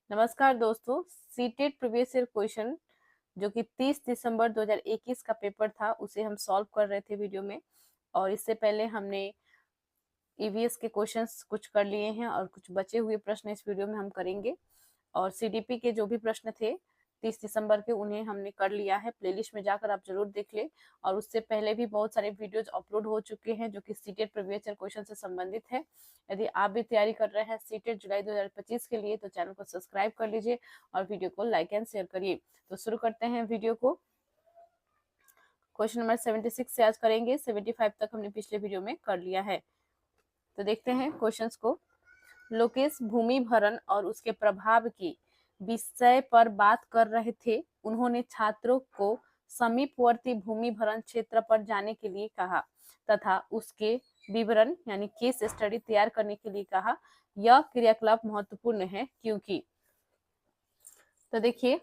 नमस्कार दोस्तों। CTET previous year question जो कि 30 दिसंबर 2021 का पेपर था उसे हम सॉल्व कर रहे थे वीडियो में। और इससे पहले हमने ईवीएस के क्वेश्चंस कुछ कर लिए हैं और कुछ बचे हुए प्रश्न इस वीडियो में हम करेंगे। और सीडीपी के जो भी प्रश्न थे 30 दिसंबर के उन्हें हमने कर लिया है। प्लेलिस्ट में जाकर आप जरूर देख ले। और उससे पहले भी बहुत सारे वीडियोज अपलोड हो चुके हैं जो कि सीटेट प्रीवियस ईयर क्वेश्चन से संबंधित है। यदि आप भी तैयारी कर रहे हैं सीटेट जुलाई 2025 के लिए तो चैनल को सब्सक्राइब कर लीजिए और वीडियो को लाइक एंड शेयर करिए। तो शुरू करते हैं वीडियो को। क्वेश्चन नंबर 76 से आज करेंगे। 75 तक हमने पिछले वीडियो में कर लिया है। तो देखते हैं क्वेश्चंस को। लोकेश भूमि भरण और उसके प्रभाव की विषय पर बात कर रहे थे। उन्होंने छात्रों को समीपवर्ती भूमि भरण क्षेत्र पर जाने के लिए कहा तथा उसके विवरण यानी केस स्टडी तैयार करने के लिए कहा। यह क्रियाकलाप महत्वपूर्ण है क्योंकि। तो देखिए,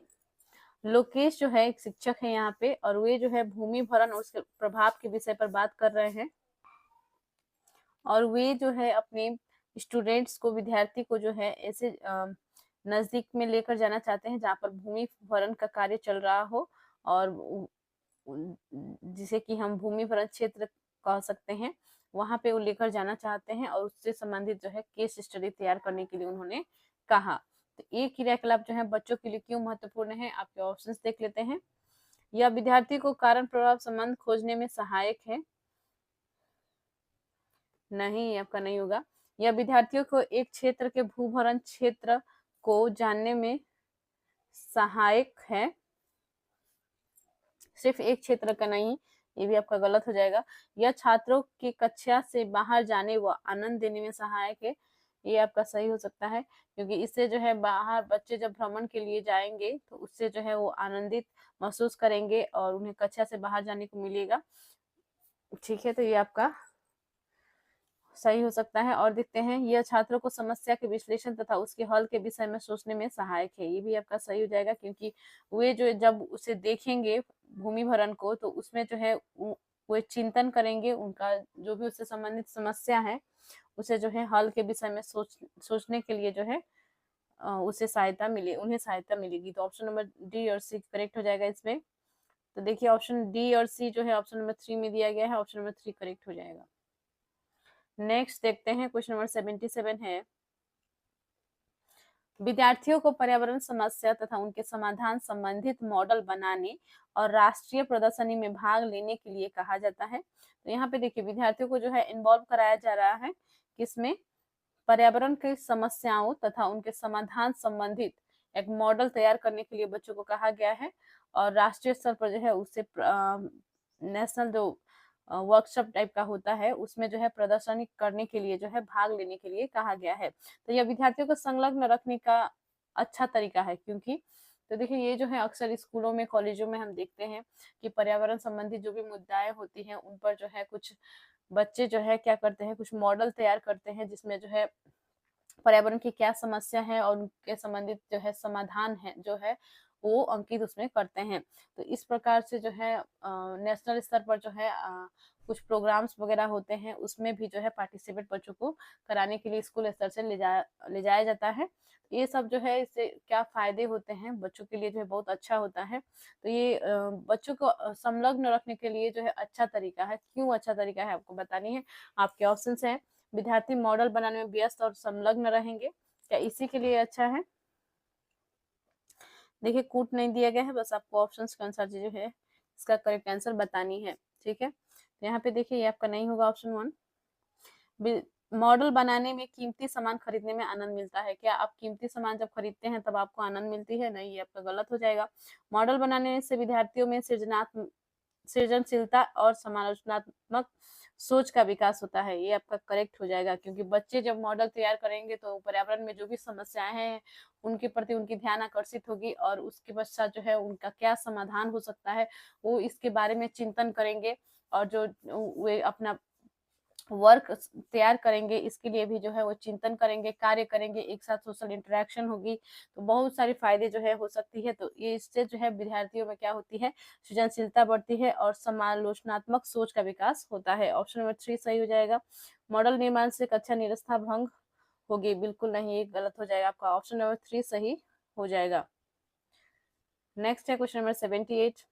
लोकेश जो है एक शिक्षक है यहाँ पे और वे जो है भूमि भरण और उसके प्रभाव के विषय पर बात कर रहे हैं। और वे जो है अपने स्टूडेंट्स को, विद्यार्थी को जो है ऐसे नजदीक में लेकर जाना चाहते हैं जहाँ पर भूमि भरण का कार्य चल रहा हो और जिसे कि हम भूमि भरण क्षेत्र कह सकते हैं, वहां पे वो लेकर जाना चाहते हैं और उससे संबंधित जो है केस स्टडी तैयार करने के लिए उन्होंने कहा। तो ये क्रियाकलाप जो है बच्चों के लिए क्यों महत्वपूर्ण है, आपके ऑप्शंस देख लेते हैं। यह विद्यार्थी को कारण प्रभाव संबंध खोजने में सहायक है। नहीं, आपका नहीं होगा। यह विद्यार्थियों को एक क्षेत्र के भूभरण क्षेत्र को जानने में सहायक है। सिर्फ एक क्षेत्र का नहीं, ये भी आपका गलत हो जाएगा। यह छात्रों की कक्षा से बाहर जाने व आनंद देने में सहायक है। ये आपका सही हो सकता है क्योंकि इससे जो है बाहर बच्चे जब भ्रमण के लिए जाएंगे तो उससे जो है वो आनंदित महसूस करेंगे और उन्हें कक्षा से बाहर जाने को मिलेगा। ठीक है, तो ये आपका सही हो सकता है। और देखते हैं, यह छात्रों को समस्या के विश्लेषण तथा उसके हल के विषय में सोचने में सहायक है। ये भी आपका सही हो जाएगा क्योंकि वे जो जब उसे देखेंगे भूमि भरण को तो उसमें जो है वे चिंतन करेंगे, उनका जो भी उससे संबंधित समस्या है उसे जो है हल के विषय में सोचने के लिए जो है उसे सहायता मिले, उन्हें सहायता मिलेगी। तो ऑप्शन नंबर डी और सी करेक्ट हो जाएगा इसमें। तो देखिए, ऑप्शन डी और सी जो है ऑप्शन नंबर 3 में दिया गया है। ऑप्शन नंबर 3 करेक्ट हो जाएगा। नेक्स्ट देखते हैं, क्वेश्चन नंबर 77 है। विद्यार्थियों को पर्यावरण समस्या तथा उनके समाधान संबंधित मॉडल बनाने और राष्ट्रीय प्रदर्शनी में भाग लेने के लिए कहा जाता है। तो यहाँ पे देखिए, विद्यार्थियों को जो है इन्वॉल्व कराया जा रहा है किसमें, पर्यावरण की समस्याओं तथा उनके समाधान संबंधित एक मॉडल तैयार करने के लिए बच्चों को कहा गया है। और राष्ट्रीय स्तर पर जो है उससे नेशनल जो वर्कशॉप टाइप का होता है उसमें जो है प्रदर्शनी करने के लिए जो है भाग लेने के लिए कहा गया है। तो यह विद्यार्थियों को संलग्न रखने का अच्छा तरीका है क्योंकि। तो देखिए, ये जो है अक्सर स्कूलों में, कॉलेजों में हम देखते हैं कि पर्यावरण संबंधी जो भी मुद्दाएं होती हैं उन पर जो है कुछ बच्चे जो है क्या करते हैं, कुछ मॉडल तैयार करते हैं जिसमें जो है पर्यावरण की क्या समस्या है और उनके संबंधित जो है समाधान है जो है वो अंकित उसमें करते हैं। तो इस प्रकार से जो है नेशनल स्तर पर जो है कुछ प्रोग्राम्स वगैरह होते हैं उसमें भी जो है पार्टिसिपेट बच्चों को कराने के लिए स्कूल स्तर से ले जाया जाता है। ये सब जो है इससे क्या फायदे होते हैं बच्चों के लिए जो है बहुत अच्छा होता है। तो ये बच्चों को संलग्न रखने के लिए जो है अच्छा तरीका है। क्यों अच्छा तरीका है आपको बतानी है। आपके ऑप्शंस हैं, विद्यार्थी मॉडल बनाने में व्यस्त और संलग्न रहेंगे, क्या इसी के लिए अच्छा है। देखिए, कूट नहीं दिया गया है, बस आपको ऑप्शंस के अनुसार जो है इसका करेक्ट आंसर बतानी है। ठीक है, तो यहाँ पे देखिए ये आपका नहीं होगा ऑप्शन 1। मॉडल बनाने में कीमती सामान खरीदने में आनंद मिलता है, क्या आप कीमती सामान जब खरीदते हैं तब आपको आनंद मिलती है। नहीं, ये आपका गलत हो जाएगा। मॉडल बनाने से विद्यार्थियों में सृजनशीलता और समालोचनात्मक सोच का विकास होता है। ये आपका करेक्ट हो जाएगा क्योंकि बच्चे जब मॉडल तैयार करेंगे तो पर्यावरण में जो भी समस्याएं हैं उनके प्रति उनकी ध्यान आकर्षित होगी और उसके पश्चात जो है उनका क्या समाधान हो सकता है वो इसके बारे में चिंतन करेंगे। और जो वे अपना वर्क तैयार करेंगे इसके लिए भी जो है वो चिंतन करेंगे, कार्य करेंगे, एक साथ सोशल इंटरेक्शन होगी तो बहुत सारे फायदे जो है हो सकती है। तो ये इससे जो है विद्यार्थियों में क्या होती है, सृजनशीलता बढ़ती है और समालोचनात्मक सोच का विकास होता है। ऑप्शन नंबर 3 सही हो जाएगा। मॉडल निर्माण से कक्षा निरस्ता भंग होगी, बिल्कुल नहीं, ये गलत हो जाएगा। आपका ऑप्शन नंबर 3 सही हो जाएगा। नेक्स्ट है क्वेश्चन नंबर 78।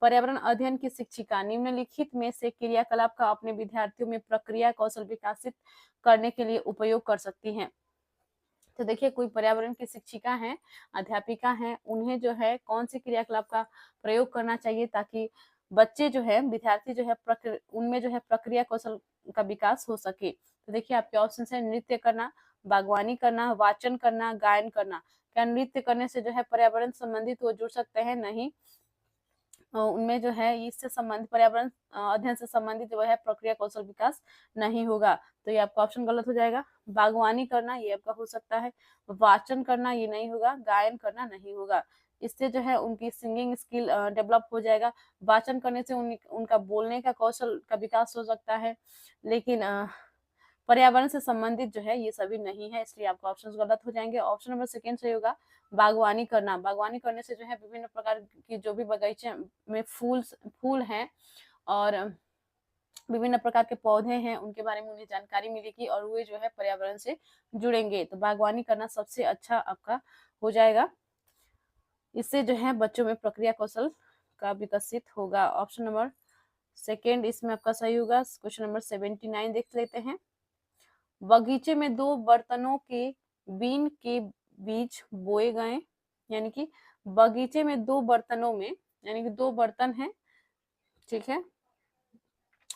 पर्यावरण अध्ययन की शिक्षिका निम्नलिखित में से क्रियाकलाप का अपने विद्यार्थियों में प्रक्रिया कौशल विकसित करने के लिए उपयोग कर सकती हैं। तो देखिए, कोई पर्यावरण की शिक्षिका हैं, अध्यापिका हैं, उन्हें जो है कौन सी क्रियाकलाप का प्रयोग करना चाहिए ताकि बच्चे जो है, विद्यार्थी जो है, उनमें जो है प्रक्रिया कौशल का विकास हो सके। तो देखिए, आपके ऑप्शन है नृत्य करना, बागवानी करना, वाचन करना, गायन करना। क्या नृत्य करने से जो है पर्यावरण संबंधित वो जुड़ सकते हैं? नहीं। उनमें जो है इससे संबंधित पर्यावरण अध्ययन से संबंधित जो है प्रक्रिया कौशल विकास नहीं होगा, तो ये आपका ऑप्शन गलत हो जाएगा। बागवानी करना ये आपका हो सकता है, वाचन करना ये नहीं होगा, गायन करना नहीं होगा। इससे जो है उनकी सिंगिंग स्किल डेवलप हो जाएगा। वाचन करने से उनका बोलने का कौशल का विकास हो सकता है, लेकिन पर्यावरण से संबंधित जो है ये सभी नहीं है, इसलिए आपका ऑप्शन गलत हो जाएंगे। ऑप्शन नंबर सेकेंड सही होगा, बागवानी करना। बागवानी करने से जो है विभिन्न प्रकार की जो भी बगीचे में फूल हैं और विभिन्न प्रकार के पौधे हैं, उनके बारे में उन्हें जानकारी मिलेगी और वे जो है पर्यावरण से जुड़ेंगे। तो बागवानी करना सबसे अच्छा आपका हो जाएगा। इससे जो है बच्चों में प्रक्रिया कौशल का विकसित होगा। ऑप्शन नंबर सेकेंड इसमें आपका सही होगा। क्वेश्चन नंबर 79 देख लेते हैं। बगीचे में दो बर्तनों के बीन के बीज बोए गए, यानी कि बगीचे में दो बर्तनों में, यानी कि दो बर्तन हैं, ठीक है,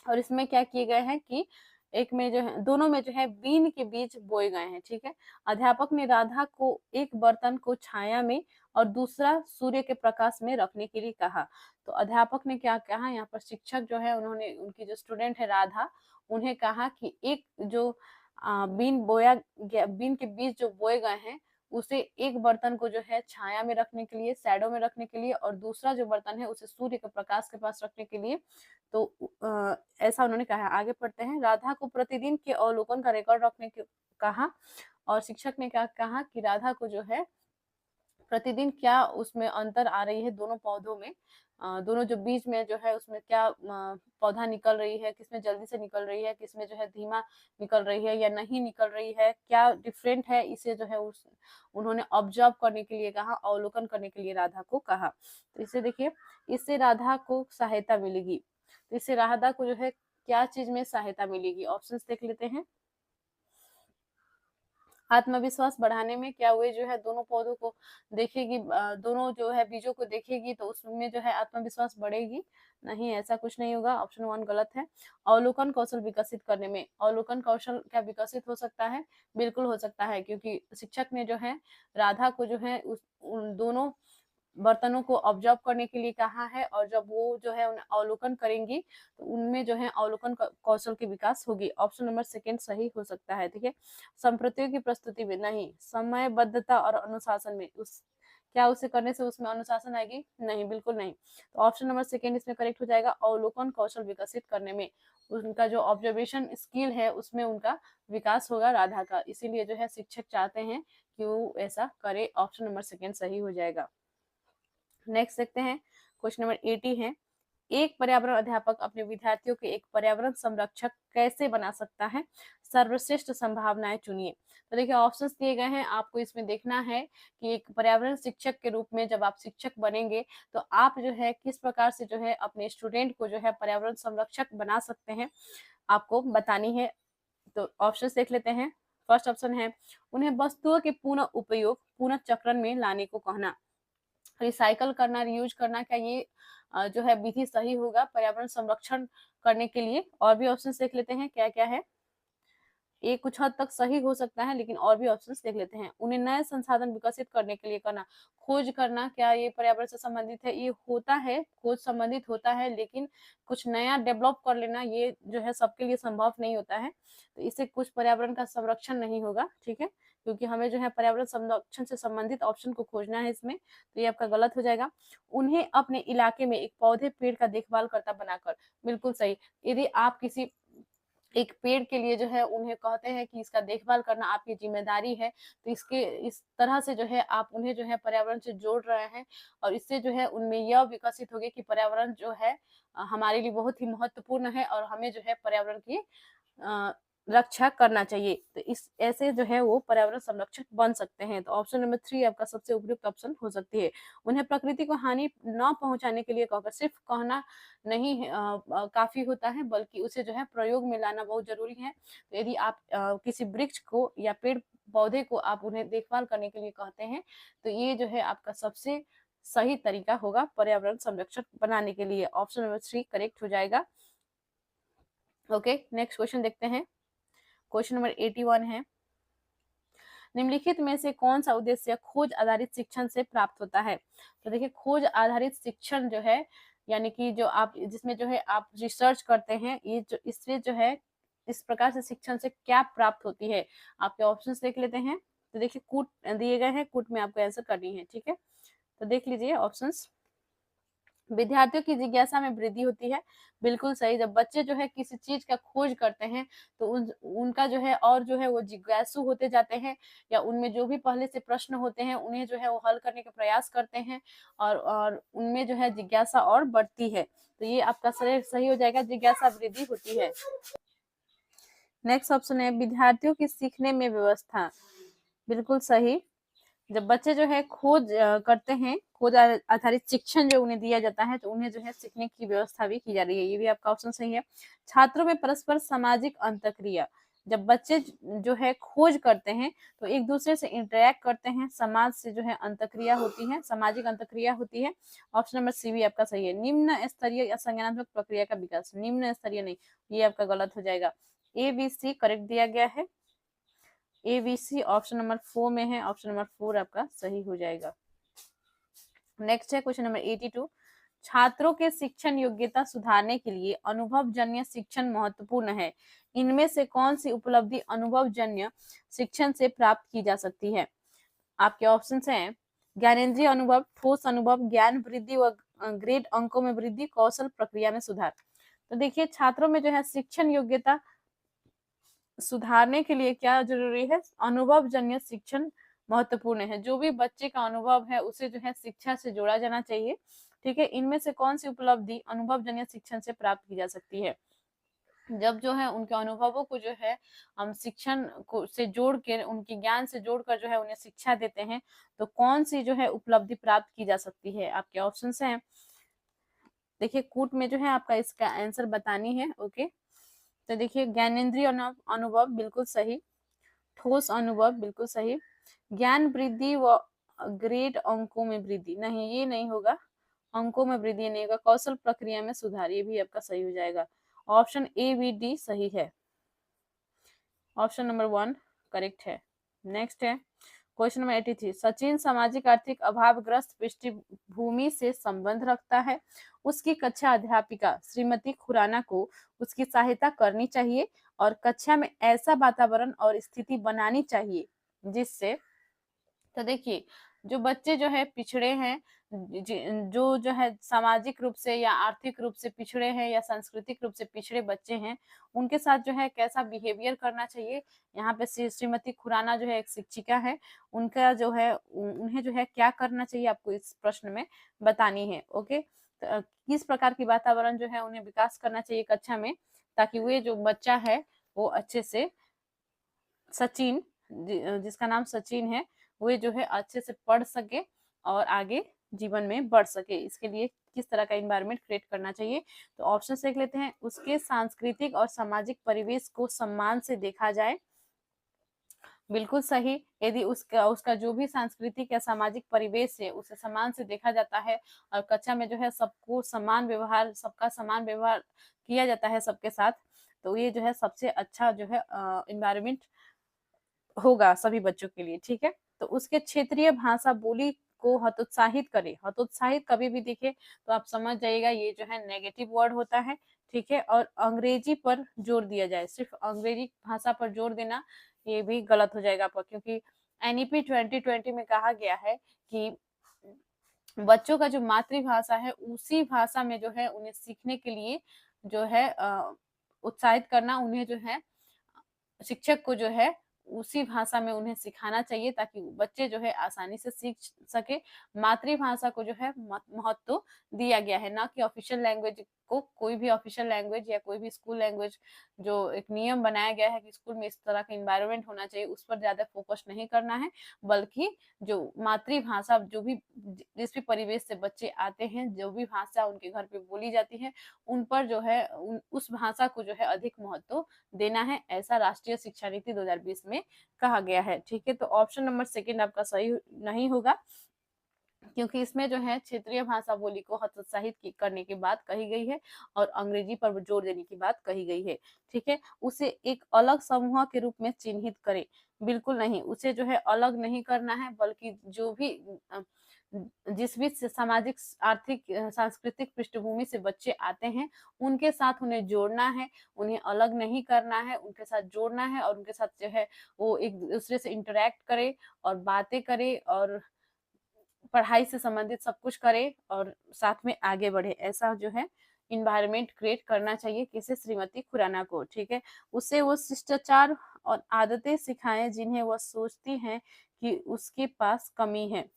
और इसमें क्या किए गए हैं कि एक में जो है, दोनों में जो है बीन के बीज बोए गए हैं, ठीक है। अध्यापक ने राधा को एक बर्तन को छाया में और दूसरा सूर्य के प्रकाश में रखने के लिए कहा। तो अध्यापक ने क्या कहा, यहाँ पर शिक्षक जो है उन्होंने उनकी जो स्टूडेंट है राधा, उन्हें कहा कि एक जो बीन के बीज जो बोए गए हैं उसे एक बर्तन को जो है छाया में रखने के लिए, शैडो में रखने के लिए, और दूसरा जो बर्तन है उसे सूर्य के प्रकाश के पास रखने के लिए। तो ऐसा उन्होंने कहा। आगे पढ़ते हैं। राधा को प्रतिदिन के अवलोकन का रिकॉर्ड रखने को कहा और शिक्षक ने क्या कहा कि राधा को जो है प्रतिदिन क्या उसमें अंतर आ रही है दोनों पौधों में, दोनों जो बीज में जो है उसमें क्या पौधा निकल रही है, किसमें जल्दी से निकल रही है, किसमें जो है धीमा निकल रही है या नहीं निकल रही है, क्या डिफरेंट है, इसे जो है उन्होंने ऑब्जर्व करने के लिए कहा, अवलोकन करने के लिए राधा को कहा। तो इसे देखिए, इससे राधा को सहायता मिलेगी। तो इससे राधा को जो है क्या चीज में सहायता मिलेगी, ऑप्शंस देख लेते हैं। आत्मविश्वास बढ़ाने में, क्या हुए जो है दोनों पौधों को देखेगी, दोनों जो है बीजों को देखेगी तो उसमें जो है आत्मविश्वास बढ़ेगी? नहीं, ऐसा कुछ नहीं होगा, ऑप्शन 1 गलत है। अवलोकन कौशल विकसित करने में, अवलोकन कौशल क्या विकसित हो सकता है? बिल्कुल हो सकता है, क्योंकि शिक्षक ने जो है राधा को जो है उन दोनों बर्तनों को ऑब्जर्व करने के लिए कहा है, और जब वो जो है उन्हें अवलोकन करेंगी तो उनमें जो है अवलोकन कौशल की विकास होगी। ऑप्शन नंबर सेकेंड सही हो सकता है, ठीक है। संप्रतियों की प्रस्तुति में नहीं, समयबद्धता और अनुशासन में, उस क्या उसे करने से उसमें अनुशासन आएगी? नहीं, बिल्कुल नहीं। तो ऑप्शन नंबर सेकेंड इसमें करेक्ट हो जाएगा। अवलोकन कौशल विकसित करने में, उनका जो ऑब्जर्वेशन स्किल है उसमें उनका विकास होगा राधा का, इसीलिए जो है शिक्षक चाहते हैं कि वो ऐसा करे। ऑप्शन नंबर सेकेंड सही हो जाएगा। नेक्स्ट देखते हैं, क्वेश्चन नंबर 80 है। एक पर्यावरण अध्यापक अपने विद्यार्थियों के एक पर्यावरण संरक्षक कैसे बना सकता है? सर्वश्रेष्ठ संभावनाएं चुनिए। तो देखिए, ऑप्शंस दिए गए हैं, आपको इसमें देखना है कि एक पर्यावरण शिक्षक के रूप में जब आप शिक्षक बनेंगे तो आप जो है किस प्रकार से जो है अपने स्टूडेंट को जो है पर्यावरण संरक्षक बना सकते हैं, आपको बतानी है। तो ऑप्शंस देख लेते हैं। फर्स्ट ऑप्शन है, उन्हें वस्तुओं के पुनः उपयोग, पुनः चक्रण में लाने को कहना। रिसाइकल करना, रीयूज करना, क्या ये जो है विधि सही होगा पर्यावरण संरक्षण करने के लिए? और भी ऑप्शन देख लेते हैं क्या क्या है। ये कुछ हद तक सही हो सकता है, लेकिन और भी ऑप्शंस देख लेते हैं। उन्हें नए संसाधन विकसित करने के लिए करना, खोज करना, क्या ये पर्यावरण से संबंधित है? ये होता है, खोज संबंधित होता है, लेकिन कुछ नया डेवलप कर लेना ये जो है सबके लिए संभव नहीं होता है, तो इससे कुछ पर्यावरण का संरक्षण नहीं होगा, ठीक है, क्योंकि हमें जो है पर्यावरण संरक्षण से संबंधित ऑप्शन को खोजना है इसमें, तो ये आपका गलत हो जाएगा। उन्हें अपने इलाके में एक पौधे पेड़ का देखभाल करता बनाकर, बिल्कुल सही। यदि आप किसी एक पेड़ के लिए जो है उन्हें कहते हैं कि इसका देखभाल करना आपकी जिम्मेदारी है, तो इस तरह से जो है आप उन्हें जो है पर्यावरण से जोड़ रहे हैं, और इससे जो है उनमें यह विकसित होगी कि पर्यावरण जो है हमारे लिए बहुत ही महत्वपूर्ण है और हमें जो है पर्यावरण की रक्षा करना चाहिए। तो इस ऐसे जो है वो पर्यावरण संरक्षक बन सकते हैं। तो ऑप्शन नंबर 3 आपका सबसे उपयुक्त ऑप्शन हो सकती है। उन्हें प्रकृति को हानि न पहुंचाने के लिए कहकर सिर्फ कहना नहीं है, काफी होता है, बल्कि उसे जो है प्रयोग में लाना बहुत जरूरी है। तो यदि आप किसी वृक्ष को या पेड़ पौधे को आप उन्हें देखभाल करने के लिए कहते हैं, तो ये जो है आपका सबसे सही तरीका होगा पर्यावरण संरक्षक बनाने के लिए। ऑप्शन नंबर 3 करेक्ट हो जाएगा। ओके, नेक्स्ट क्वेश्चन देखते हैं। क्वेश्चन नंबर 81 है, निम्नलिखित में से कौन सा उद्देश्य खोज आधारित शिक्षण से प्राप्त होता है? तो देखिए, खोज आधारित शिक्षण जो है, यानी कि जो आप जिसमें जो है आप रिसर्च करते हैं, ये जो इससे जो है इस प्रकार से शिक्षण से क्या प्राप्त होती है? आपके ऑप्शंस देख लेते हैं। तो देखिए, कूट दिए गए हैं, कूट में आपको आंसर करनी है। ठीक है, तो देख लीजिए ऑप्शंस। विद्यार्थियों की जिज्ञासा में वृद्धि होती है, बिल्कुल सही। जब बच्चे जो है किसी चीज का खोज करते हैं, तो उनका जो है और जो है वो जिज्ञासु होते जाते हैं, या उनमें जो भी पहले से प्रश्न होते हैं उन्हें जो है वो हल करने का प्रयास करते हैं, और उनमें जो है जिज्ञासा और बढ़ती है। तो ये आपका सही हो जाएगा, जिज्ञासा वृद्धि होती है। नेक्स्ट ऑप्शन है, विद्यार्थियों की सीखने में व्यवस्था, बिल्कुल सही। जब बच्चे जो है खोज करते हैं, खोज आधारित शिक्षण जो उन्हें दिया जाता है, तो उन्हें जो है सीखने की व्यवस्था भी की जा रही है। ये भी आपका ऑप्शन सही है। छात्रों में परस्पर सामाजिक अंतःक्रिया, जब बच्चे जो है खोज करते हैं तो एक दूसरे से इंटरेक्ट करते हैं, समाज से जो है अंतःक्रिया होती है, सामाजिक अंतःक्रिया होती है। ऑप्शन नंबर सी भी आपका सही है। निम्न स्तरीय या संज्ञानात्मक प्रक्रिया का विकास, निम्न स्तरीय नहीं, ये आपका गलत हो जाएगा। ए बी सी करेक्ट दिया गया है। ABC ऑप्शन नंबर 4 में है, ऑप्शन नंबर 4 आपका सही हो जाएगा। नेक्स्ट है क्वेश्चन नंबर 82, छात्रों के शिक्षण योग्यता सुधारने के लिए अनुभवजन्य शिक्षण महत्वपूर्ण है। इनमें से कौन सी उपलब्धि अनुभवजन्य शिक्षण से प्राप्त की जा सकती है? आपके ऑप्शंस हैं, ज्ञानेंद्रिय अनुभव, ठोस अनुभव, ज्ञान वृद्धि व ग्रेड अंकों में वृद्धि, कौशल प्रक्रिया में सुधार। तो देखिए, छात्रों में जो है शिक्षण योग्यता सुधारने के लिए क्या जरूरी है? अनुभवजन्य शिक्षण महत्वपूर्ण है। जो भी बच्चे का अनुभव है उसे जो है शिक्षा से जोड़ा जाना चाहिए। ठीक है, इनमें से कौन सी उपलब्धि अनुभवजन्य शिक्षण से प्राप्त की जा सकती है? जब जो है उनके अनुभवों को जो है हम शिक्षण को से जोड़ के, उनके ज्ञान से जोड़कर जो है उन्हें शिक्षा देते हैं, तो कौन सी जो है उपलब्धि प्राप्त की जा सकती है? आपके ऑप्शन हैं, देखिए कूट में जो है आपका इसका आंसर बतानी है। ओके, तो देखिए, ज्ञानेंद्रिय अनुभव बिल्कुल सही, ठोस अनुभव बिल्कुल सही, ज्ञान वृद्धि व ग्रेड अंकों में वृद्धि, नहीं ये नहीं होगा, अंकों में वृद्धि नहीं होगा, कौशल प्रक्रिया में सुधार, ये भी आपका सही हो जाएगा। ऑप्शन ए बी डी सही है, ऑप्शन नंबर 1 करेक्ट है। नेक्स्ट है क्वेश्चन नंबर 83, सचिन सामाजिक आर्थिक अभावग्रस्त पृष्ठभूमि से संबंध रखता है। उसकी कक्षा अध्यापिका श्रीमती खुराना को उसकी सहायता करनी चाहिए और कक्षा में ऐसा वातावरण और स्थिति बनानी चाहिए जिससे, तो देखिए, जो बच्चे जो है पिछड़े हैं, जो है सामाजिक रूप से या आर्थिक रूप से पिछड़े हैं या सांस्कृतिक रूप से पिछड़े बच्चे हैं, उनके साथ जो है कैसा बिहेवियर करना चाहिए, यहाँ पे श्रीमती खुराना जो है एक शिक्षिका है, उनका जो है उन्हें जो है क्या करना चाहिए आपको इस प्रश्न में बतानी है। ओके, तो किस प्रकार की वातावरण जो है उन्हें विकास करना चाहिए कक्षा में, ताकि वे जो बच्चा है वो अच्छे से, सचिन जिसका नाम सचिन है, वे जो है अच्छे से पढ़ सके और आगे जीवन में बढ़ सके। इसके लिए किस तरह का इन्वायरमेंट क्रिएट करना चाहिए? तो ऑप्शन देख लेते हैं, उसके सांस्कृतिक और सामाजिक परिवेश को सम्मान से देखा जाए, बिल्कुल सही। यदि उसका जो भी सांस्कृतिक या सामाजिक परिवेश है उसे सम्मान से देखा जाता है और कक्षा में जो है सबको समान व्यवहार, सबका समान व्यवहार किया जाता है सबके साथ, तो ये जो है सबसे अच्छा जो है इन्वायरमेंट होगा सभी बच्चों के लिए। ठीक है, तो उसके क्षेत्रीय भाषा बोली को हतोत्साहित करे, हतोत्साहित कभी भी देखे तो आप समझ जाइएगा ये जो है नेगेटिव वर्ड होता है। ठीक है, और अंग्रेजी पर जोर दिया जाए, सिर्फ अंग्रेजी भाषा पर जोर देना ये भी गलत हो जाएगा आपका, क्योंकि NEP 2020 में कहा गया है कि बच्चों का जो मातृभाषा है उसी भाषा में जो है उन्हें सीखने के लिए जो है उत्साहित करना, उन्हें जो है शिक्षक को जो है उसी भाषा में उन्हें सिखाना चाहिए ताकि बच्चे जो है आसानी से सीख सके। मातृभाषा को जो है महत्व दिया गया है, ना कि ऑफिशियल लैंग्वेज को। कोई भी ऑफिशियल लैंग्वेज या कोई भी स्कूल लैंग्वेज जो एक नियम बनाया गया है कि स्कूल में इस तरह का इन्वायरमेंट होना चाहिए, उस पर ज्यादा फोकस नहीं करना है, बल्कि जो मातृभाषा, जो भी जिस भी परिवेश से बच्चे आते हैं, जो भी भाषा उनके घर पे बोली जाती है, उन पर जो है उस भाषा को जो है अधिक महत्व देना है, ऐसा राष्ट्रीय शिक्षा नीति 2020 में कहा गया है। ठीक है, तो ऑप्शन नंबर सेकंड आपका सही नहीं होगा, क्योंकि इसमें जो है क्षेत्रीय भाषा बोली को हतोत्साहित करने की बात कही गई है और अंग्रेजी पर जोर देने की बात कही गई है। ठीक है, उसे एक अलग समूह के रूप में चिन्हित करे, बिल्कुल नहीं, उसे जो है अलग नहीं करना है, बल्कि जो भी जिस भी सामाजिक, आर्थिक, सांस्कृतिक पृष्ठभूमि से बच्चे आते हैं, उनके साथ उन्हें जोड़ना है, उन्हें अलग नहीं करना है, उनके साथ जोड़ना है और उनके साथ जो है वो एक दूसरे से इंटरेक्ट करे और बातें करे और पढ़ाई से संबंधित सब कुछ करे और साथ में आगे बढ़े, ऐसा जो है इन्वायरमेंट क्रिएट करना चाहिए किसे, श्रीमती खुराना को। ठीक है, उसे वो शिष्टाचार और आदतें सिखाएं जिन्हें वह सोचती हैं कि उसके पास कमी है।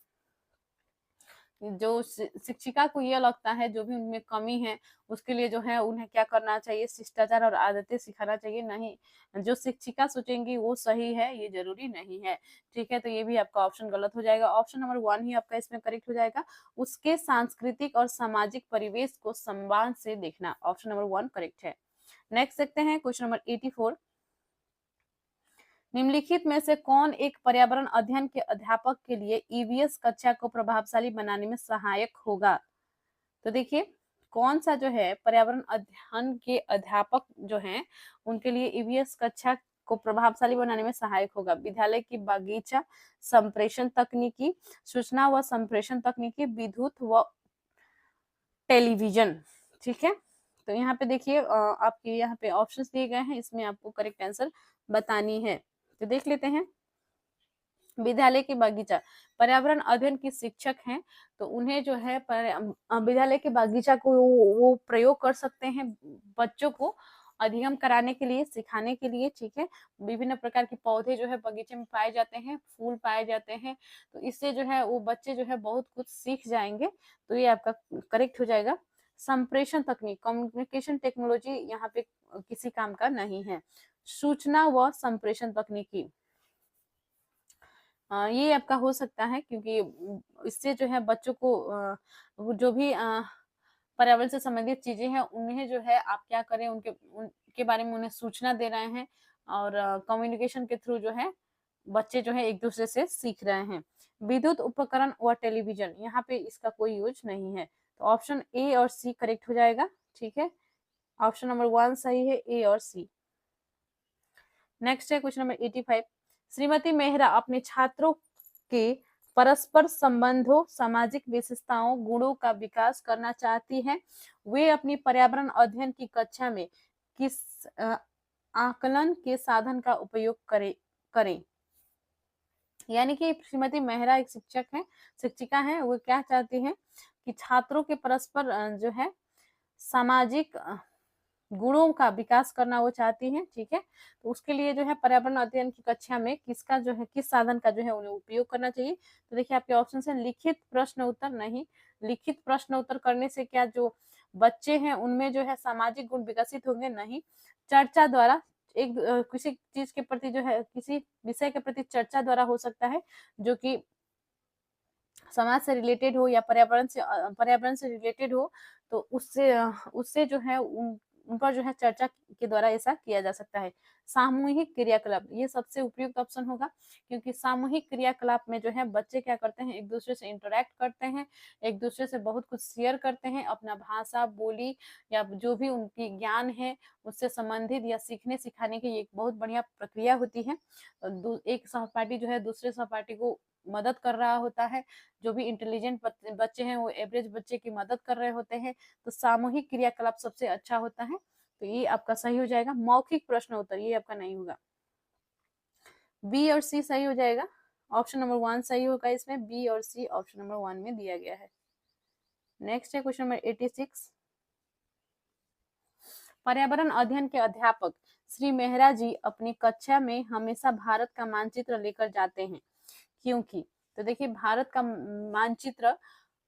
जो शिक्षिका को ये लगता है जो भी उनमें कमी है, उसके लिए जो है उन्हें क्या करना चाहिए, शिष्टाचार और आदतें सिखाना चाहिए। नहीं, जो शिक्षिका सोचेंगी वो सही है, ये जरूरी नहीं है। ठीक है, तो ये भी आपका ऑप्शन गलत हो जाएगा। ऑप्शन नंबर 1 ही आपका इसमें करेक्ट हो जाएगा, उसके सांस्कृतिक और सामाजिक परिवेश को सम्मान से देखना, ऑप्शन नंबर 1 करेक्ट है। नेक्स्ट देखते हैं क्वेश्चन नंबर 84। निम्नलिखित में से कौन एक पर्यावरण अध्ययन के अध्यापक के लिए ईवीएस कक्षा को प्रभावशाली बनाने में सहायक होगा? तो देखिए, कौन सा जो है पर्यावरण अध्ययन के अध्यापक जो हैं उनके लिए ईवीएस कक्षा को प्रभावशाली बनाने में सहायक होगा? विद्यालय की बागीचा संप्रेषण तकनीकी, सूचना व संप्रेषण तकनीकी, विद्युत व टेलीविजन। ठीक है, तो यहाँ पे देखिए आपके यहाँ पे ऑप्शंस दिए गए हैं, इसमें आपको करेक्ट आंसर बतानी है। तो देख लेते हैं। विद्यालय की बागीचा, पर्यावरण अध्ययन की शिक्षक हैं, तो उन्हें जो है विद्यालय के बागीचा को वो प्रयोग कर सकते हैं बच्चों को अधिगम कराने के लिए, सिखाने के लिए। ठीक है, विभिन्न प्रकार के पौधे जो है बगीचे में पाए जाते हैं, फूल पाए जाते हैं, तो इससे जो है वो बच्चे जो है बहुत कुछ सीख जाएंगे। तो ये आपका करेक्ट हो जाएगा। संप्रेषण तकनीक, कम्युनिकेशन टेक्नोलॉजी यहाँ पे किसी काम का नहीं है। सूचना व संप्रेषण तकनीकी, ये आपका हो सकता है, क्योंकि इससे जो है बच्चों को जो भी पर्यावरण से संबंधित चीजें हैं उन्हें जो है आप क्या करें, उनके बारे में उन्हें सूचना दे रहे हैं और कम्युनिकेशन के थ्रू जो है बच्चे जो है एक दूसरे से सीख रहे हैं। विद्युत उपकरण व टेलीविजन, यहाँ पे इसका कोई यूज नहीं है, तो ऑप्शन ए और सी करेक्ट हो जाएगा। ठीक है, ऑप्शन नंबर 1 सही है, ए और सी। नेक्स्ट है क्वेश्चन नंबर 85। श्रीमती मेहरा अपने छात्रों के परस्पर संबंधों, सामाजिक विशेषताओं, गुणों का विकास करना चाहती हैं। वे अपनी पर्यावरण अध्ययन की कक्षा में किस आकलन के साधन का उपयोग करें। यानी कि श्रीमती मेहरा एक शिक्षिका है, वो क्या चाहती हैं कि छात्रों के परस्पर जो है सामाजिक गुणों का विकास करना वो चाहती हैं। ठीक है, तो उसके लिए जो है पर्यावरण अध्ययन की कक्षा में किसका जो है, किस साधन का जो है उन्हें उपयोग करना चाहिए। तो देखिए आपके ऑप्शन है लिखित प्रश्न उत्तर, नहीं, लिखित प्रश्न उत्तर करने से क्या जो बच्चे हैं उनमें जो है सामाजिक गुण विकसित होंगे? नहीं, चर्चा द्वारा, एक किसी चीज के प्रति जो है, किसी विषय के प्रति चर्चा द्वारा हो सकता है, जो कि समाज से रिलेटेड हो या पर्यावरण से रिलेटेड हो, तो उससे जो है उन पर जो है चर्चा के द्वारा ऐसा किया जा सकता है। सामूहिक क्रियाकलाप, ये सबसे उपयुक्त ऑप्शन होगा, क्योंकि सामूहिक क्रियाकलाप में जो है बच्चे क्या करते हैं, एक दूसरे से इंटरेक्ट करते हैं, एक दूसरे से बहुत कुछ शेयर करते हैं, अपना भाषा, बोली या जो भी उनकी ज्ञान है उससे संबंधित या सीखने सिखाने की एक बहुत बढ़िया प्रक्रिया होती है। एक सहपाठी जो है दूसरे सहपाठी को मदद कर रहा होता है, जो भी इंटेलिजेंट बच्चे हैं वो एवरेज बच्चे की मदद कर रहे होते हैं, तो सामूहिक क्रियाकलाप सबसे अच्छा होता है। तो ये आपका सही हो जाएगा। मौखिक प्रश्न उत्तर, ये आपका नहीं होगा, बी और सी सही हो जाएगा। ऑप्शन नंबर 1 सही होगा इसमें, बी और सी ऑप्शन नंबर 1 में दिया गया है। नेक्स्ट है क्वेश्चन नंबर 86। पर्यावरण अध्ययन के अध्यापक श्री मेहरा जी अपनी कक्षा में हमेशा भारत का मानचित्र लेकर जाते हैं, क्योंकि। तो देखिए भारत का मानचित्र,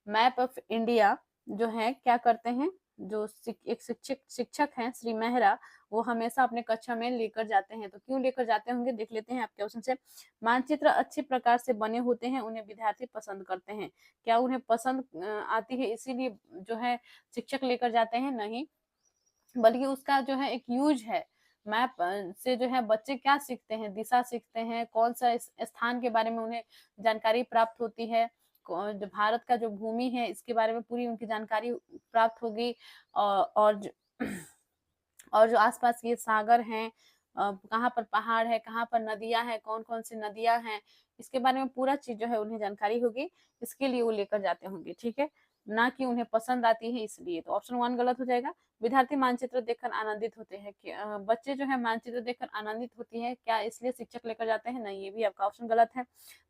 मैप ऑफ इंडिया जो है क्या करते हैं, जो एक शिक्षक हैं श्री मेहरा, वो हमेशा अपने कक्षा में लेकर जाते हैं। तो क्यों लेकर जाते होंगे देख लेते हैं आपके क्वेश्चन से। मानचित्र अच्छे प्रकार से बने होते हैं, उन्हें विद्यार्थी पसंद करते हैं। क्या उन्हें पसंद आती है इसीलिए जो है शिक्षक लेकर जाते हैं? नहीं, बल्कि उसका जो है एक यूज है। मैप से जो है बच्चे क्या सीखते हैं, दिशा सीखते हैं, कौन सा स्थान के बारे में उन्हें जानकारी प्राप्त होती है, जो भारत का जो भूमि है इसके बारे में पूरी उनकी जानकारी प्राप्त होगी। और और जो आसपास के सागर हैं, कहाँ पर पहाड़ है, कहाँ पर नदियां हैं, कौन कौन सी नदियां हैं, इसके बारे में पूरा चीज जो है उन्हें जानकारी होगी, इसके लिए वो लेकर जाते होंगे। ठीक है, ना कि उन्हें पसंद आती है इसलिए। तो ऑप्शन 1 गलत हो जाएगा। विद्यार्थी मानचित्र देखकर आनंदित होते हैं, बच्चे जो है मानचित्र देखकर आनंदित होती है, क्या इसलिए शिक्षक लेकर जाते हैं? नहीं, ये भी आपका ऑप्शन गलत है।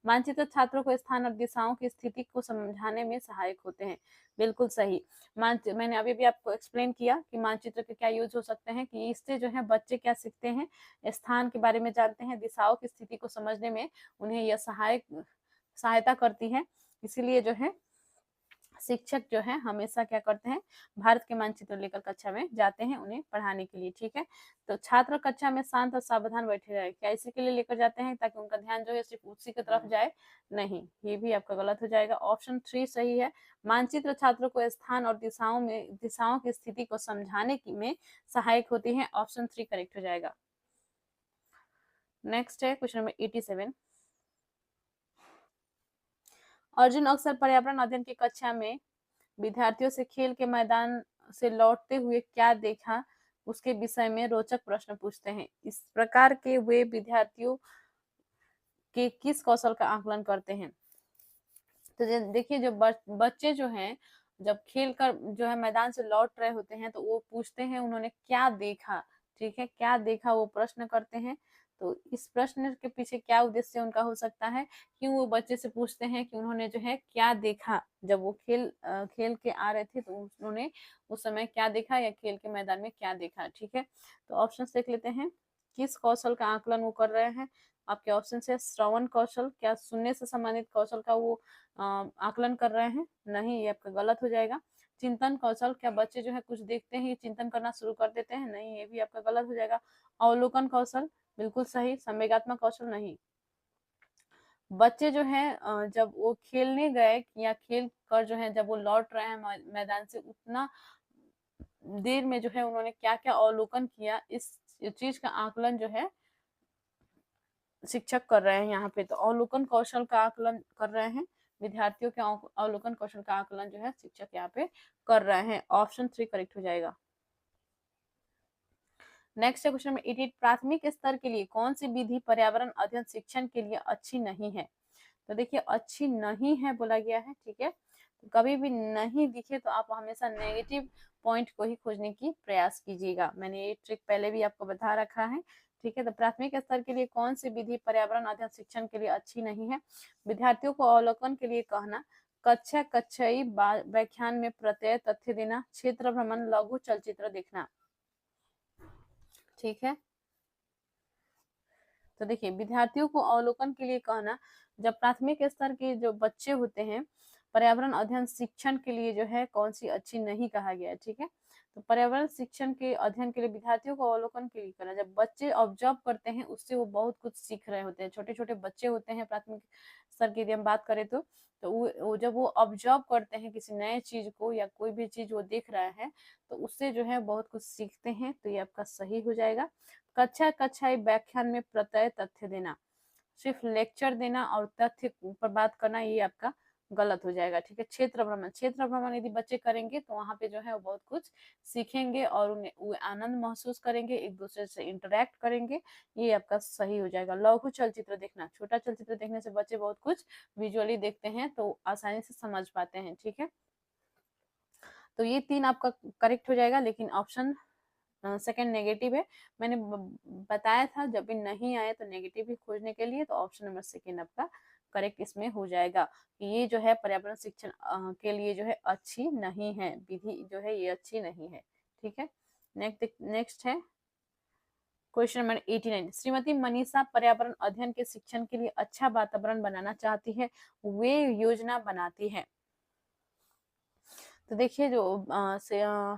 मानचित्र छात्रों को स्थान और दिशाओं की स्थिति को समझाने में सहायक होते हैं, बिल्कुल सही। मैंने अभी भी आपको एक्सप्लेन किया कि मानचित्र के क्या यूज हो सकते हैं, कि इससे जो है बच्चे क्या सीखते हैं, स्थान के बारे में जानते हैं, दिशाओं की स्थिति को समझने में उन्हें यह सहायता करती है। इसीलिए जो है शिक्षक जो है हमेशा क्या करते हैं, भारत के मानचित्र लेकर कक्षा में जाते हैं उन्हें पढ़ाने के लिए। ठीक है, तो छात्र कक्षा में शांत और सावधान बैठे रहे, क्या इसी के लिए लेकर जाते हैं, ताकि उनका ध्यान जो है सिर्फ उसी की तरफ जाए? नहीं, ये भी आपका गलत हो जाएगा। ऑप्शन 3 सही है। मानचित्र छात्रों को स्थान और दिशाओं की स्थिति को समझाने में सहायक होती है। ऑप्शन 3 करेक्ट हो जाएगा। नेक्स्ट है क्वेश्चन नंबर 87। अर्जुन अक्सर पर्यावरण अध्ययन की कक्षा में विद्यार्थियों से खेल के मैदान से लौटते हुए क्या देखा उसके विषय में रोचक प्रश्न पूछते हैं। इस प्रकार के वे विद्यार्थियों के किस कौशल का आकलन करते हैं? तो देखिए जो बच्चे जो हैं जब खेल कर जो है मैदान से लौट रहे होते हैं तो वो पूछते हैं उन्होंने क्या देखा। ठीक है, क्या देखा वो प्रश्न करते हैं। तो इस प्रश्न के पीछे क्या उद्देश्य उनका हो सकता है, क्यों वो बच्चे से पूछते हैं कि उन्होंने जो है क्या देखा, जब वो खेल के आ रहे थे तो उन्होंने उस समय क्या देखा या खेल के मैदान में क्या देखा। ठीक है, तो ऑप्शन देख लेते हैं। किस कौशल का आकलन वो कर रहे हैं? आपके ऑप्शन है श्रवण कौशल, क्या सुनने से संबंधित कौशल का वो आकलन कर रहे हैं? नहीं, ये आपका गलत हो जाएगा। चिंतन कौशल, क्या बच्चे जो है कुछ देखते हैं चिंतन करना शुरू कर देते हैं? नहीं, ये भी आपका गलत हो जाएगा। अवलोकन कौशल, बिल्कुल सही। संवेगात्मक कौशल, नहीं। बच्चे जो है जब वो खेलने गए या खेल कर जो है जब वो लौट रहे हैं मैदान से, उतना देर में जो है उन्होंने क्या क्या अवलोकन किया, इस चीज का आकलन जो है शिक्षक कर रहे हैं यहाँ पे। तो अवलोकन कौशल का आकलन कर रहे हैं, विद्यार्थियों के अवलोकन कौशल का आकलन जो है शिक्षक यहाँ पे कर रहे हैं। ऑप्शन 3 करेक्ट हो जाएगा। नेक्स्ट है क्वेश्चन नंबर 88। प्राथमिक स्तर के लिए कौन सी विधि पर्यावरण अध्ययन शिक्षण के लिए अच्छी नहीं है? तो देखिए अच्छी नहीं है बोला गया है। ठीक है, तो कभी भी नहीं दिखे तो आप हमेशा नेगेटिव पॉइंट को ही खोजने की प्रयास कीजिएगा। मैंने ये ट्रिक पहले भी आपको बता रखा है। ठीक है, तो प्राथमिक स्तर के लिए कौन सी विधि पर्यावरण अध्ययन शिक्षण के लिए अच्छी नहीं है? विद्यार्थियों को अवलोकन के लिए कहना, कक्षाई व्याख्यान में प्रत्यय तथ्य देना, क्षेत्र भ्रमण, लघु चलचित्र देखना। ठीक है, तो देखिए विद्यार्थियों को अवलोकन के लिए कहना, जब प्राथमिक स्तर के जो बच्चे होते हैं पर्यावरण अध्ययन शिक्षण के लिए जो है कौन सी अच्छी नहीं कहा गया है। ठीक है, तो पर्यावरण शिक्षण के अध्ययन के लिए विद्यार्थियों को अवलोकन के लिए करना, जब बच्चे ऑब्जर्व करते हैं उससे वो बहुत कुछ सीख रहे होते हैं। छोटे छोटे बच्चे होते हैं प्राथमिक स्तर की यदि हम बात करें तो वो जब वो ऑब्जर्व करते हैं किसी नए चीज को या कोई भी चीज वो देख रहा है तो उससे जो है बहुत कुछ सीखते हैं। तो ये आपका सही हो जाएगा। कक्षाई व्याख्यान में प्रत्यय तथ्य देना, सिर्फ लेक्चर देना और तथ्य पर बात करना, ये आपका गलत हो जाएगा। ठीक है, क्षेत्र भ्रमण यदि बच्चे करेंगे तो वहां पे जो है वो बहुत कुछ सीखेंगे और उन्हें वो आनंद महसूस करेंगे, एक दूसरे से इंटरेक्ट करेंगे, ये आपका सही हो जाएगा। लघु चलचित्र देखना, छोटा चलचित्र देखने से बच्चे बहुत कुछ विजुअली देखते हैं तो आसानी से समझ पाते हैं। ठीक है, तो ये 3 आपका करेक्ट हो जाएगा, लेकिन ऑप्शन सेकंड नेगेटिव है। मैंने बताया था जब भी नहीं आए तो नेगेटिव ही खोजने के लिए, तो ऑप्शन नंबर सेकंड आपका करेक्ट इसमें हो जाएगा कि ये जो है पर्यावरण शिक्षण के लिए जो है अच्छी नहीं है, विधि जो है ये अच्छी नहीं है। ठीक है, नेक्स्ट है क्वेश्चन नंबर 89, श्रीमती मनीषा पर्यावरण अध्ययन के शिक्षण के लिए अच्छा वातावरण बनाना चाहती है, वे योजना बनाती है। तो देखिए जो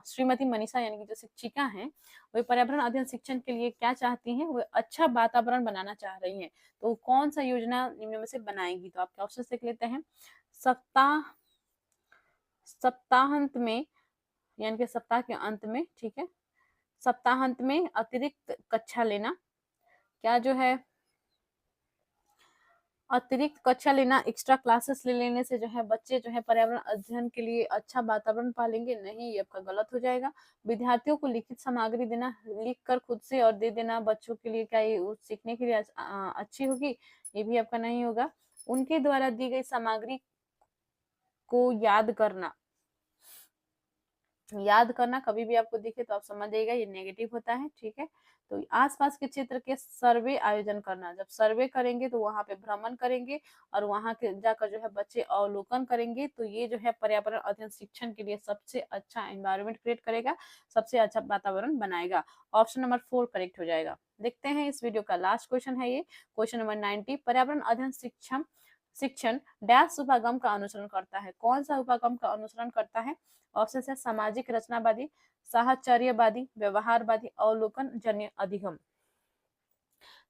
श्रीमती मनीषा यानी कि जो शिक्षिका हैं, वे पर्यावरण अध्ययन शिक्षण के लिए क्या चाहती हैं, वे अच्छा वातावरण बनाना चाह रही हैं। तो कौन सा योजना निम्न में से बनाएगी? तो आपके ऑप्शन देख लेते हैं। सप्ताहांत में यानी कि सप्ताह के अंत में, ठीक है, सप्ताहांत में अतिरिक्त कक्षा लेना। क्या जो है अतिरिक्त कक्षा लेना, एक्स्ट्रा क्लासेस ले लेने से जो है बच्चे जो है पर्यावरण अध्ययन के लिए अच्छा वातावरण पालेंगे? नहीं, ये आपका गलत हो जाएगा। विद्यार्थियों को लिखित सामग्री देना, लिख कर खुद से और दे देना बच्चों के लिए, क्या ये सीखने के लिए अच्छी होगी? ये भी आपका नहीं होगा। उनके द्वारा दी गई सामग्री को याद करना, याद करना कभी भी आपको दिखे तो आप समझ जाइएगा ये नेगेटिव होता है, ठीक है। तो आसपास के क्षेत्र के सर्वे आयोजन करना, जब सर्वे करेंगे तो वहां पे भ्रमण करेंगे और वहां के जाकर जो है बच्चे अवलोकन करेंगे, तो ये जो है पर्यावरण अध्ययन शिक्षण के लिए सबसे अच्छा एनवायरमेंट क्रिएट करेगा, सबसे अच्छा वातावरण बनाएगा। ऑप्शन नंबर 4 करेक्ट हो जाएगा। देखते हैं इस वीडियो का लास्ट क्वेश्चन है ये, क्वेश्चन नंबर 90, पर्यावरण अध्ययन शिक्षण डैश उपागम का अनुसरण करता है? कौन सा उपागम का अनुसरण करता है? ऑप्शन है सामाजिक रचनावादी, साहचर्यवादी, व्यवहारवादी, अवलोकन जन्य अधिगम।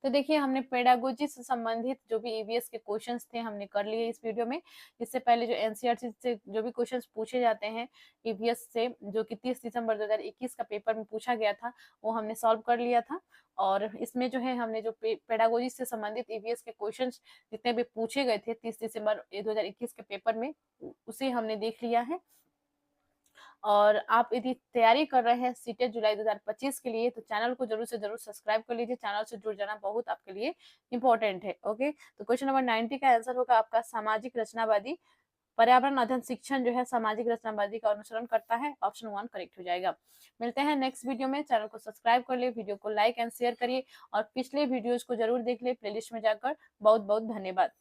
तो देखिए हमने पेडागोजी से संबंधित जो भी ईवीएस के क्वेश्चंस थे हमने कर लिए इस वीडियो में। इससे पहले जो एनसीईआरटी से जो भी क्वेश्चंस पूछे जाते हैं ईवीएस से, जो कि 30 दिसंबर 2021 का पेपर में पूछा गया था, वो हमने सॉल्व कर लिया था। और इसमें जो है हमने जो पेडागोजी से संबंधित ईवीएस के क्वेश्चन जितने भी पूछे गए थे 30 दिसंबर 2021 के पेपर में, उसे हमने देख लिया है। और आप यदि तैयारी कर रहे हैं सीटेट जुलाई 2025 के लिए, तो चैनल को जरूर से जरूर सब्सक्राइब कर लीजिए। चैनल से जुड़ जाना बहुत आपके लिए इंपॉर्टेंट है। ओके, तो क्वेश्चन नंबर 90 का आंसर होगा आपका सामाजिक रचनावादी। पर्यावरण अध्ययन शिक्षण जो है सामाजिक रचनावादी का अनुसरण करता है। ऑप्शन 1 करेक्ट हो जाएगा। मिलते हैं नेक्स्ट वीडियो में। चैनल को सब्सक्राइब कर लिए, वीडियो को लाइक एंड शेयर करिए और पिछले वीडियोज को जरूर देख ले प्लेलिस्ट में जाकर। बहुत बहुत धन्यवाद।